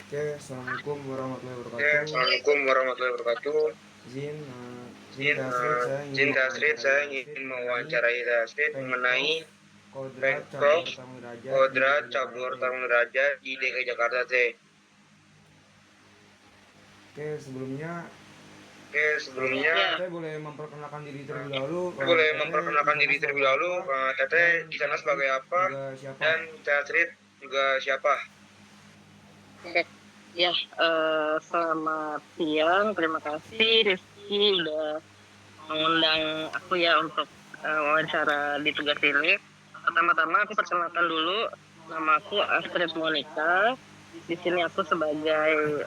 Oke, assalamualaikum warahmatullahi Oke, wabarakatuh. Assalamualaikum warahmatullahi wabarakatuh. Izin, izin Izin, Teh Astrid, saya ingin izin Tasrid, mewawancarai saya Teh Astrid ingin mengenai mewawancarai Tasrid Pengprov mengenai Kodrat Pengprov Cabur Tamu Derajat di Kodrat DKI Jakarta Cabur T. Tarung Derajat di DKI Jakarta T. Oke, sebelumnya Oke, sebelumnya saya boleh memperkenalkan diri terlebih dahulu. saya boleh Teteh di memperkenalkan sana diri terlebih sebagai dahulu. apa Teteh dan di Teh sana Astrid sebagai apa juga siapa? dan Tasrid juga siapa? Oke, ya, selamat siang. Terima kasih Rizky udah mengundang aku ya untuk wawancara di tugas ini. Pertama-tama aku perkenalkan dulu, nama aku Astrid Monica. Di sini aku sebagai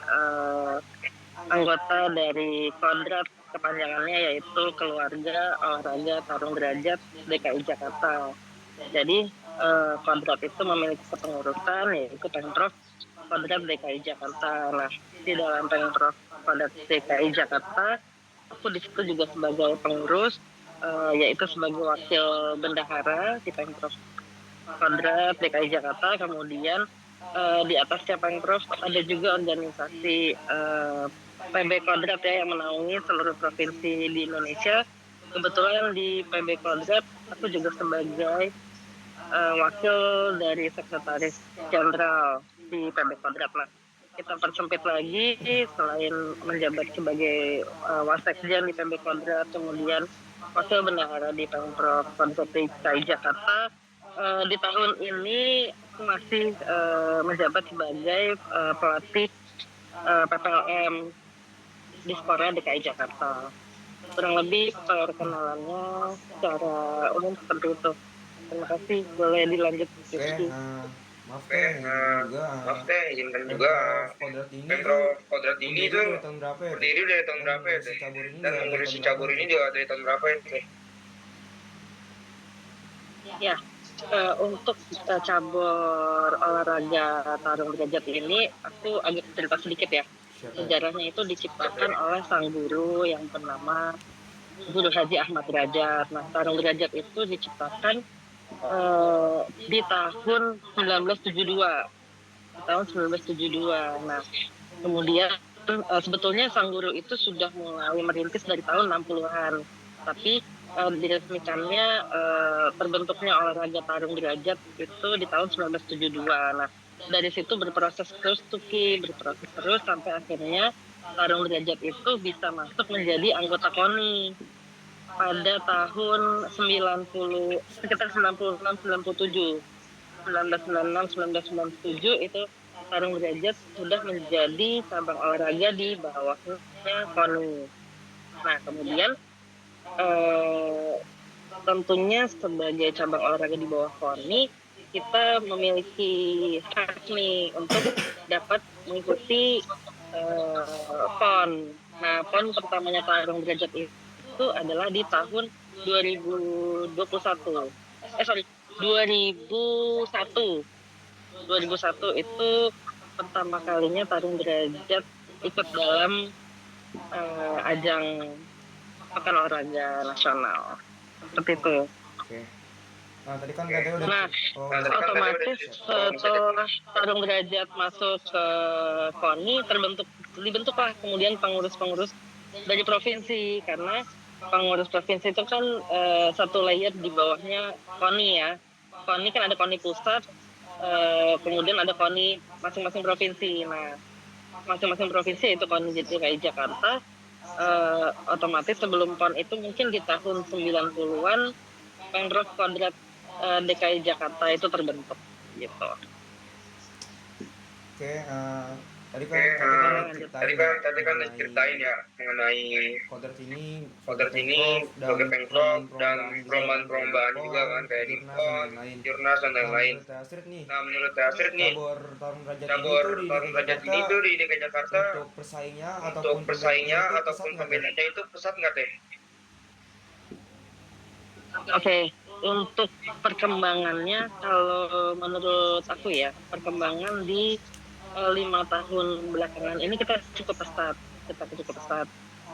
anggota dari Kodrat, kepanjangannya yaitu Keluarga Olahraga Tarung Derajat DKI Jakarta. Jadi Kodrat itu memiliki kepengurusan yaitu Pemprov Kodrat DKI Jakarta. Nah, di dalam Pemprov Kodrat DKI Jakarta, aku di situ juga sebagai pengurus, yaitu sebagai wakil bendahara di Pemprov Kodrat DKI Jakarta. Kemudian di atasnya Pemprov ada juga organisasi PB Kodrat ya yang menaungi seluruh provinsi di Indonesia. Kebetulan di PB Kodrat aku juga sebagai wakil dari sekretaris jenderal di PB Kodrat. Nah, kita persempit lagi selain menjabat sebagai wasekjen di PB Kodrat, kemudian wakil bendahara di Pemprov Kodrat DKI Jakarta. Di tahun ini aku masih menjabat sebagai pelatih PPLM di Spora DKI Jakarta. Kurang lebih perkenalannya secara umum seperti itu. Terima kasih. Boleh dilanjut, Oke, Rizky. maaf Oke, Teh, izinkan juga maaf Teh, izinkan juga Pemprov Kodrat ini tuh Pemprov Kodrat ini berdiri tuh dari tahun berapa ya Teh? berdiri dari tahun Dan berapa ya mengurus Teh? cabur ini Dan juga dari mengurus tahun berapa cabur ya ini Teh? juga dari tahun berapa ya Teh? Ya, untuk cabur olahraga tarung derajat ini, aku agak cerita sedikit ya. Siapa ya? Sejarahnya itu diciptakan oleh sang guru yang bernama Guru Haji Ahmad Derajat. Nah, tarung derajat itu diciptakan di tahun 1972. Di tahun 1972. Nah, kemudian sebetulnya sang guru itu sudah mulai merintis dari tahun 60-an. Tapi diresmikannya terbentuknya olahraga tarung derajat itu di tahun 1972. Nah, dari situ berproses terus Tuki, berproses terus sampai akhirnya tarung derajat itu bisa masuk menjadi anggota KONI pada tahun 90 sekitar 96 97. 1996 1997 itu tarung derajat sudah menjadi cabang olahraga di bawahnya KONI. Nah, kemudian eh, tentunya sebagai cabang olahraga di bawah KONI, kita memiliki hak nih untuk dapat mengikuti PON. Nah, PON pertamanya tarung derajat itu adalah di tahun 2021. Sorry, 2001. 2001 itu pertama kalinya tarung derajat ikut dalam ajang pekan olahraga nasional. Seperti itu. Oke. Nah, tadi kan Teteh udah Nah, otomatis setelah tarung derajat masuk ke KONI dibentuklah kemudian pengurus-pengurus dari provinsi, karena pengurus provinsi itu kan satu layer di bawahnya KONI ya. KONI kan ada KONI pusat, kemudian ada KONI masing-masing provinsi. Nah, masing-masing provinsi itu KONI DKI Jakarta. Otomatis sebelum PON itu mungkin di tahun 90-an Pemprov Kodrat DKI Jakarta itu terbentuk gitu. Oke, tadi Oke, kan Teteh kan tadi ceritain ya kan mengenai ceritain ya mengenai Kodrat ini sebagai Kodrat Pemprov ini dan sebagai Pemprov dan perlombaan-perlombaan juga kan kayak perlombaan-perlombaan juga PON, kan kayak di Jurnas dan PON, lain-lain. Jurnas dan Nah, lain-lain. menurut Teh Astrid nih, Nah, menurut Tasir nih, cabur tarung derajat ini cabur tuh di tarung DKI derajat Jakarta ini tuh di DKI Jakarta untuk persaingnya untuk ataupun pembinanya persaingnya itu pesat ataupun nggak Teh? pembinanya itu pesat nggak Teh? Oke, untuk perkembangannya kalau menurut aku ya, perkembangan di 5 tahun belakangan ini kita cukup pesat,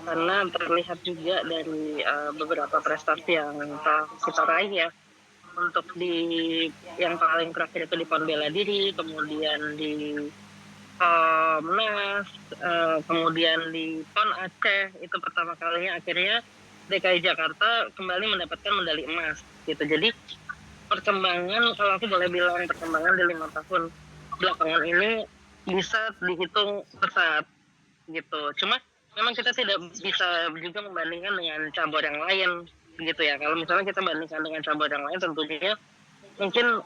karena terlihat juga dari beberapa prestasi yang telah kita raih ya. Untuk di yang paling terakhir itu di PON bela diri, kemudian di Komnas, kemudian di PON Aceh itu pertama kalinya akhirnya DKI Jakarta kembali mendapatkan medali emas gitu. Jadi perkembangan, kalau aku boleh bilang perkembangan di 5 tahun belakangan ini bisa dihitung pesat gitu. Cuma memang kita tidak bisa juga membandingkan dengan cabur yang lain gitu ya. Kalau misalnya kita bandingkan dengan cabur yang lain, tentunya mungkin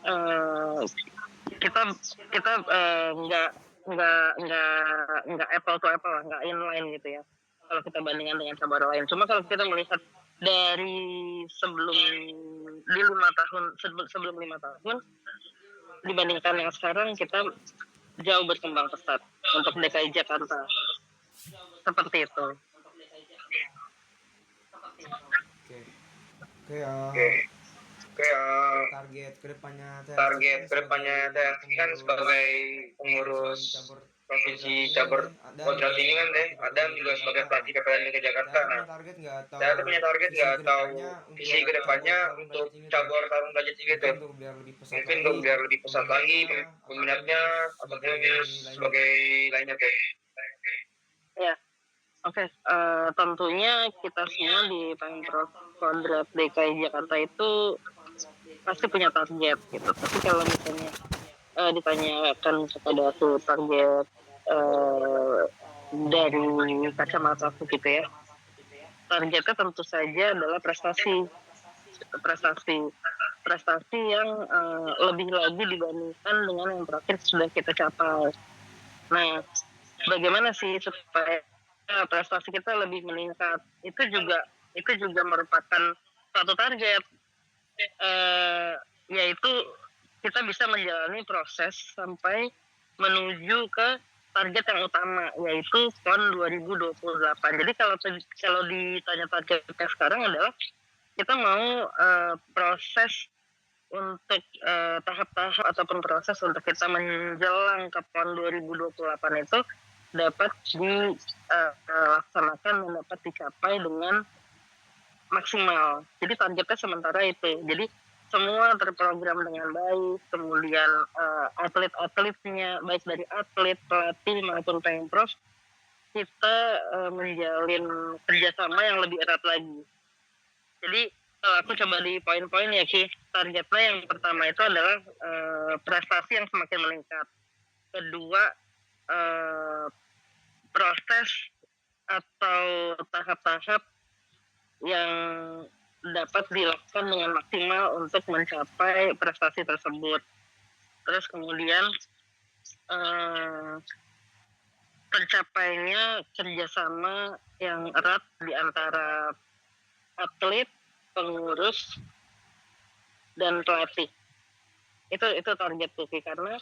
kita kita nggak apple to apple lah, nggak inline gitu ya. Kalau kita bandingkan dengan cabur lain. Cuma kalau kita melihat dari sebelum di 5 tahun sebelum 5 tahun dibandingkan yang sekarang, kita jauh berkembang pesat untuk DKI Jakarta seperti itu. Oke. Oke, Oke, target kedepannya teh kan sebagai pengurus provinsi cabur kodrat ini kan deh, Adam juga sebagai pelatih PPLN ke Jakarta. Nah, target nggak atau saya tuh punya target nggak atau visi kedepannya untuk cabur tarung derajat tinggi itu, untuk biar lebih pesat mungkin untuk biar lebih pesat lagi peminatnya atau sebagai lainnya teh. Ya, oke. Tentunya kita semua di Pemprov Kodrat DKI Jakarta itu pasti punya target gitu. Tapi kalau misalnya ditanyakan kepada aku target dari kacamata aku gitu ya, targetnya tentu saja adalah prestasi yang lebih lagi dibandingkan dengan yang terakhir sudah kita capai. Nah, bagaimana sih supaya prestasi kita lebih meningkat? Itu juga merupakan suatu target, yaitu kita bisa menjalani proses sampai menuju ke target yang utama, yaitu PON 2028. Jadi kalau ditanya targetnya sekarang adalah kita mau proses untuk tahap-tahap ataupun proses untuk kita menjelang ke PON 2028 itu dapat dilaksanakan dan dapat dicapai dengan maksimal. Jadi targetnya sementara itu. Jadi semua terprogram dengan baik, kemudian atlet-atletnya, baik dari atlet, pelatih maupun Pemprov, kita menjalin kerjasama yang lebih erat lagi. Jadi kalau aku coba di poin-poin ya Ki, targetnya yang pertama itu adalah prestasi yang semakin meningkat. Kedua, proses atau tahap-tahap yang dapat dilakukan dengan maksimal untuk mencapai prestasi tersebut. Terus kemudian tercapainya kerjasama yang erat di antara atlet, pengurus, dan pelatih. Itu target tuh, karena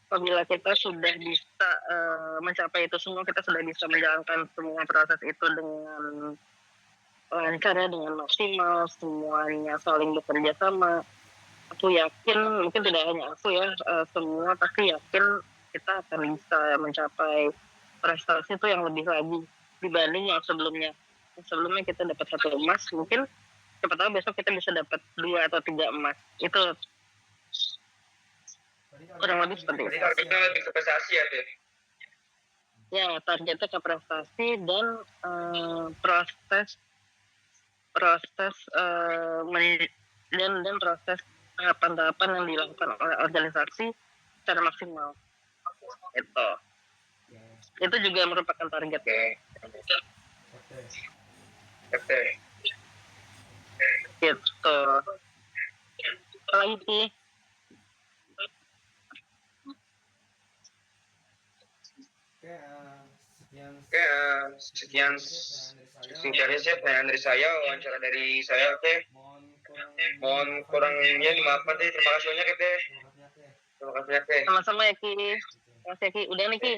apabila kita sudah bisa mencapai itu semua, kita sudah bisa menjalankan semua proses itu dengan lancar ya, dengan maksimal, semuanya saling bekerja sama. Aku yakin, mungkin tidak hanya aku ya, semua pasti yakin kita akan bisa mencapai prestasi itu yang lebih lagi dibanding yang sebelumnya. Sebelumnya kita dapat 1 emas, mungkin siapa tahu besok kita bisa dapat 2 atau 3 emas. Itu kurang lebih seperti itu. Jadi targetnya lebih ke prestasi ya deh. Ya, targetnya ke prestasi dan proses dan proses tahapan-tahapan yang dilakukan oleh organisasi secara maksimal. Itu juga merupakan target. Oke. Gitu. Lagi sekian dari saya, wawancara dari saya teh. Mohon kurangnya dimaafkan teh. Terima kasih banyak ya teh. Terima kasih banyak teh. Sama-sama ya Ki. Terima kasih Ki. Udah nih Ki.